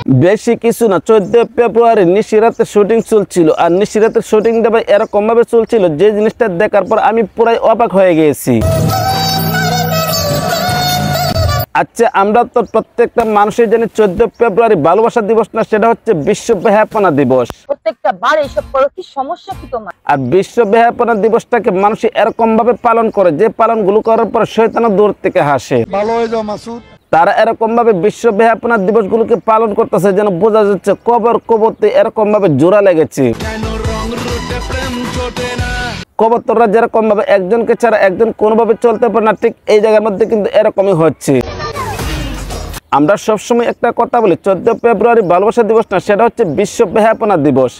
বেশি কিছু না, 14 ফেব্রুয়ারি নিশিরাতের শুটিং চলছিল। আর নিশিরাতের শুটিংটা ভাই এরকম ভাবে চলছিল যে জিনিসটা দেখার পর আমি পুরাই অবাক হয়ে গিয়েছি। আচ্ছা, আমরা তো প্রত্যেকটা মানুষই জানি 14 ফেব্রুয়ারি ভালোবাসা দিবস না, সেটা হচ্ছে বিশ্ব বেহায়াপনা দিবস। প্রত্যেকটা বার এইসব করো, কি সমস্যা কি তোমার? আর বিশ্ব বেহায়াপনা দিবসটাকে মানুষ এরকম ভাবে পালন করে যে পালনগুলো করার পর শয়তান দূর থেকে হাসে। ভালো হয়ে যাও মাসুদ। তারা এরকম ভাবে বিশ্ব বেহায়াপনা দিবসগুলোকে পালন করতেছে যেন বোঝা যাচ্ছে কবর কবরতে এরকম ভাবে জোড়া লেগেছে। কবরতরা যেরকম ভাবে একজনকে ছাড়া একজন কোনোভাবে চলতে পারে না, ঠিক এই জায়গার মধ্যে কিন্তু এরকমই হচ্ছে। আমরা সবসময় একটা কথা বলি, 14 ফেব্রুয়ারি ভালোবাসা দিবস না, সেটা হচ্ছে বিশ্ব বেহায়াপনা দিবস।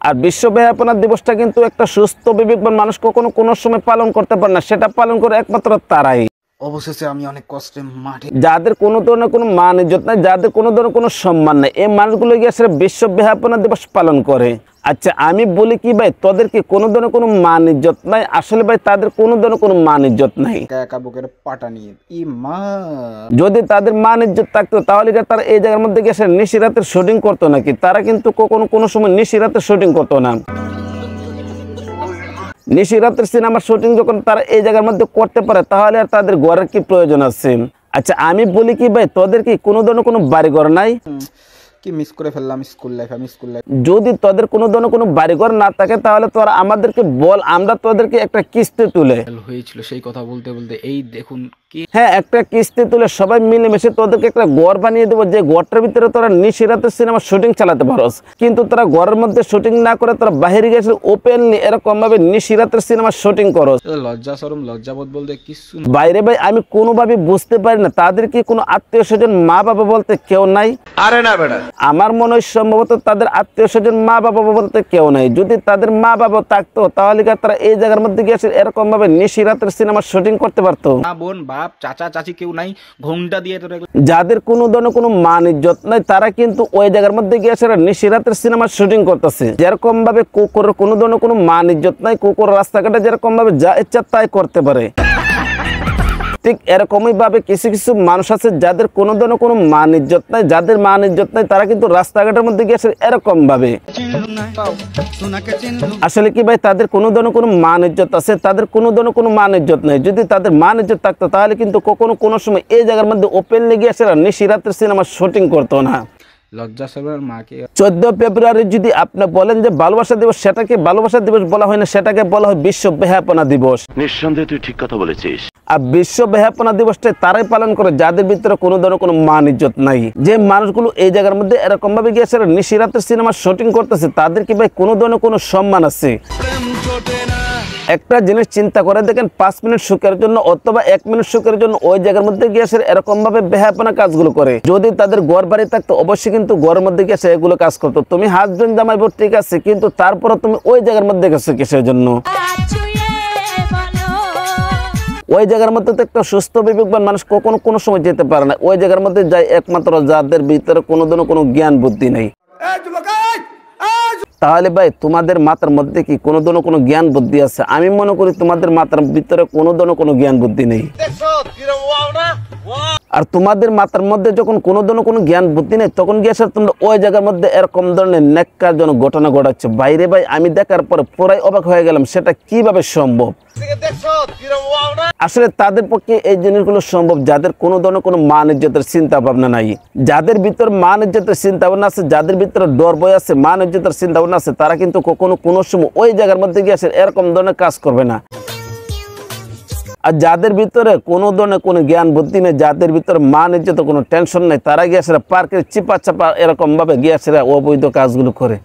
আর বিশ্ব বেহায়াপনা দিবসটা কিন্তু একটা সুস্থ বিবেকবান মানুষ কখনো কোনো সময় পালন করতে পারে না, সেটা পালন করে একমাত্র তারাই। অবশেষে আমি অনেক কষ্টে মাঠে, যাদের কোনো ধরনের কোনো মান ইজ্জত নাই, যাদের কোনো ধরনের কোনো সম্মান নেই, এই মানুষগুলো গিয়ে আসলে বিশ্ব বেহায়াপনা দিবস পালন করে। আচ্ছা, আমি বলি কি ভাই, তোদের কি কোনো ধরনের কোনো মান ইজ্জত নাই? আসলে ভাই তাদের কোনো ধরনের কোনো মান ইজ্জত নাই। একা বুকের পাটা নিয়ে যদি তাদের মান ইজ্জত থাকতো তাহলে তারা এই জায়গার মধ্যে গিয়ে আসলে নিশিরাতের শুটিং করতো নাকি? তারা কিন্তু কখনো কোনো সময় নিশিরাতের শুটিং করতো না। নিশিরাতের সিনেমার শুটিং যখন তারা এই জায়গার মধ্যে করতে পারে তাহলে আর তাদের ঘরের কি প্রয়োজন আছে? আচ্ছা, আমি বলি কি ভাই, তোদের কি কোনো ধরনের কোনো বাড়িঘর নাই? কি মিস করে ফেললাম স্কুল লাইফ। আমি স্কুল লাইফ, যদি তোদের কোনো ধরনের কোনো বাড়িঘর না থাকে তাহলে তোরা আমাদেরকে বল, আমরা তোদেরকে একটা কিস্তি তুলে হয়েছিল সেই কথা বলতে বলতে এই দেখুন কি, হ্যাঁ, একটা কিস্তি তুলে সবাই মিলেমিশে তোদেরকে একটা ঘর বানিয়ে দেবো, যে ঘরটার ভিতরে তোরা নিশিরাতের সিনেমা শুটিং চালাতে পারোস। কিন্তু তোরা ঘরের মধ্যে শুটিং না করে তোরা বাহিরে গেছে ওপেনলি এরকম ভাবে নিশিরাতের সিনেমা শুটিং করোস। লজ্জা শরম লজ্জাবোধ বলতে কিছু বাইরে ভাই আমি কোনোভাবে বুঝতে পারি না তাদের কি কোনো আত্মীয় স্বজন মা বাবা বলতে কেউ নাই? আরে না বেটা, আমার মনে হয় সম্ভবত তাদের আত্মীয় স্বজন মা বাবা বলতে কেউ নাই। যদি তাদের মা বাবা থাকতো তাহলে তারা এই জায়গার মধ্যে গিয়ে এরকম ভাবে নিশিরাতের সিনেমা শুটিং করতে পারতো। বোন বাপ চাচা চাচি কেউ নাই, ঘোমটা দিয়ে যাদের কোনো ধরনের কোনো মান ইজ্জত নাই তারা কিন্তু ওই জায়গার মধ্যে গিয়ে নিশিরাতের সিনেমা শুটিং করতেছে। যেরকম ভাবে কুকুরের কোনো ধরনের কোনো মান ইজ্জত নাই, কুকুর রাস্তাঘাটে যেরকম ভাবে যা ইচ্ছা তাই করতে পারে, ঠিক এরকমই ভাবে কিছু কিছু মানুষ আছে যাদের কোনো ধরনের কোনো মান ইজ্জত নাই, যাদের মান ইজ্জত নাই তারা কিন্তু রাস্তাঘাটের মধ্যে গিয়ে এরকম ভাবে। আসলে কি ভাই তাদের কোনো ধরনের কোনো মান ইজ্জত আছে? তাদের কোনো ধরনের কোনো মান ইজ্জত নাই। যদি তাদের মান ইজ্জত থাকতো তাহলে কিন্তু কখনো কোনো সময় এই জায়গার মধ্যে ওপেনলি গিয়ে নিশিরাতের সিনেমা শুটিং করতো না। লজ্জা শরমের মাকে 14 ফেব্রুয়ারি যদি আপনি বলেন যে ভালোবাসা দিবস, সেটাকে ভালোবাসা দিবস বলা হয় না, সেটাকে বলা হয় বিশ্ব বেহায়াপনা দিবস। নিঃসন্দেহে তুই ঠিক কথা বলেছিস। আর বিশ্ব বেহায়াপনা দিবসটা তারাই পালন করে যাদের ভিতরে কোনো ধরনের কোনো মান ইজ্জত নাই। যে মানুষগুলো এই জায়গার মধ্যে এরকম ভাবে গিয়েছে নিশিরাতের সিনেমা শুটিং করতেছে তাদের কি ভাই কোনো ধরনের কোনো সম্মান আছে? একটা জিনিস চিন্তা করে দেখেন, 5 মিনিট সুখের জন্য অথবা 1 মিনিট সুখের জন্য ওই জায়গার মধ্যে গিয়ে এরকম ভাবে বেহায়াপনা কাজগুলো করে। যদি তাদের ঘর বাড়ি থাকতো অবশ্যই কিন্তু ঘরের মধ্যে গিয়ে এগুলো কাজ করতো। তুমি হাজবেন্ড জামাই বোন ঠিক আছে, কিন্তু তারপরে তুমি ওই জায়গার মধ্যে গেছো কিসের জন্য? ওই জায়গার মধ্যে তো একটা সুস্থ বিবেকবান মানুষ কখনো কোনো সময় যেতে পারে না। ওই জায়গার মধ্যে যায় একমাত্র যাদের ভিতরে কোনো ধরনের কোনো জ্ঞান বুদ্ধি নেই। তাহলে ভাই তোমাদের মাথার মধ্যে কি কোনো ধরনের কোনো জ্ঞান বুদ্ধি আছে? আমি মনে করি তোমাদের মাথার ভিতরে কোনো ধরনের কোনো জ্ঞান বুদ্ধি নেই। আর তোমাদের মাথার মধ্যে যখন কোনো ধরনের কোনো জ্ঞান বুদ্ধি নেই তখন গিয়ে তোমরা ওই জায়গার মধ্যে এরকম ধরনের ন্যাক্কারজনক ঘটনা ঘটাচ্ছে। বাইরে ভাই আমি দেখার পরে পুরাই অবাক হয়ে গেলাম, সেটা কিভাবে সম্ভব? আসলে তাদের পক্ষে এই জিনিসগুলো সম্ভব যাদের কোনো ধরনের কোনো মান ইজ্জতের চিন্তা ভাবনা নাই। যাদের ভিতর মান ইজ্জতের চিন্তা ভাবনা আছে, যাদের ভিতরে ডর ভয় আছে, মান ইজ্জতের চিন্তা ভাবনা আছে, তারা কিন্তু কখনো কোনো সময় ওই জায়গার মধ্যে গিয়ে এরকম ধরনের কাজ করবে না। আর যাদের ভিতরে কোনো ধরনের কোনো জ্ঞান বুদ্ধি নেই, যাদের ভিতরে মান ইজ্জত কোনো টেনশন নেই, তারা গিয়ে পার্কের চিপা চাপা এরকম ভাবে গিয়ে অবৈধ কাজগুলো করে।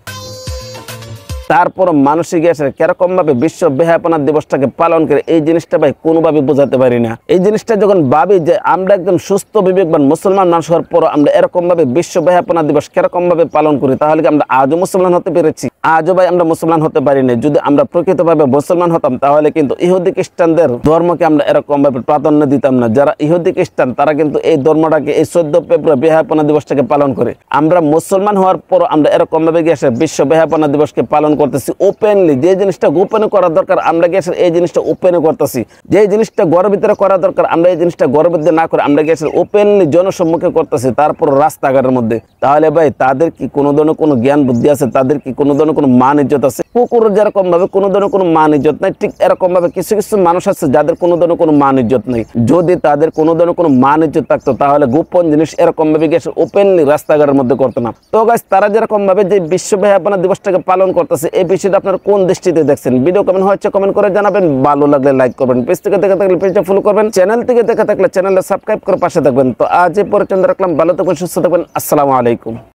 তারপর মানুষই গিয়ে কিরকম ভাবে বিশ্ব বেহায়াপনা দিবসটাকে পালন করে, এই জিনিসটা ভাই কোনোভাবে বোঝাতে পারি না। এই জিনিসটা যখন ভাবি যে আমরা একদম সুস্থ বিবেকবান মুসলমান মানুষ হওয়ার পর আমরা এরকম ভাবে বিশ্ব বেহায়াপনা দিবস কিরকম ভাবে পালন করি, তাহলে কি আমরা আজও মুসলমান হতে পেরেছি? আজও ভাই আমরা মুসলমান হতে পারি না। যদি আমরা প্রকৃতভাবে মুসলমান হতাম তাহলে কিন্তু ইহুদি খ্রিস্টানদের ধর্মকে আমরা এরকম ভাবে প্রাধান্য দিতাম না। যারা ইহুদি খ্রিস্টান তারা কিন্তু এই ধর্মটাকে এই 14 ফেব্রুয়ারি বেহায়াপনা দিবসটাকে পালন করে। আমরা মুসলমান হওয়ার পর আমরা এরকম ভাবে গিয়ে বিশ্ব বেহায়াপনা দিবসকে পালন করতেছি ওপেনলি। যে জিনিসটা গোপনে করা দরকার আমরা গ্যাসের এই জিনিসটা ওপেনে করতেছি, যে জিনিসটা ঘরের ভিতরে করা দরকার আমরা এই জিনিসটা ঘরের ভিতরে না করে আমরা গ্যাসের ওপেনলি জনসম্মুখে করতেছি, তারপর রাস্তাঘাটের মধ্যে। তাহলে ভাই তাদের কি কোনো ধরনের কোনো জ্ঞান বুদ্ধি আছে? তাদের কি কোনো ধরনের কোনো মান ইজ্জত আছে? কুকুরের যেরকম ভাবে কোনো ধরনের কোনো মান ইজ্জত নাই, ঠিক এরকম ভাবে কিছু কিছু মানুষ আছে যাদের কোনো ধরনের কোনো মান ইজ্জত নেই। যদি তাদের কোনো ধরনের কোনো মান ইজ্জত থাকতো তাহলে গোপন জিনিস এরকম ভাবে গ্যাসের ওপেনলি রাস্তাঘাটের মধ্যে করতো না। তো গাইস, তারা যেরকম ভাবে যে বিশ্ব বেহায়াপনা দিবসটাকে পালন করতেছে এই বিষয়টা আপনারা কোন দৃষ্টিতে দেখছেন? ভিডিও কমেন্ট হচ্ছে কমেন্ট করে জানাবেন, ভালো লাগলে লাইক করবেন, পেজ থেকে দেখে থাকলে পেজটা ফলো করবেন, চ্যানেল থেকে দেখে থাকলে চ্যানেলটা সাবস্ক্রাইব করে পাশে থাকবেন। তো আজ এই পর্যন্ত রাখলাম, ভালো থাকবেন, সুস্থ থাকবেন, আসসালামু আলাইকুম।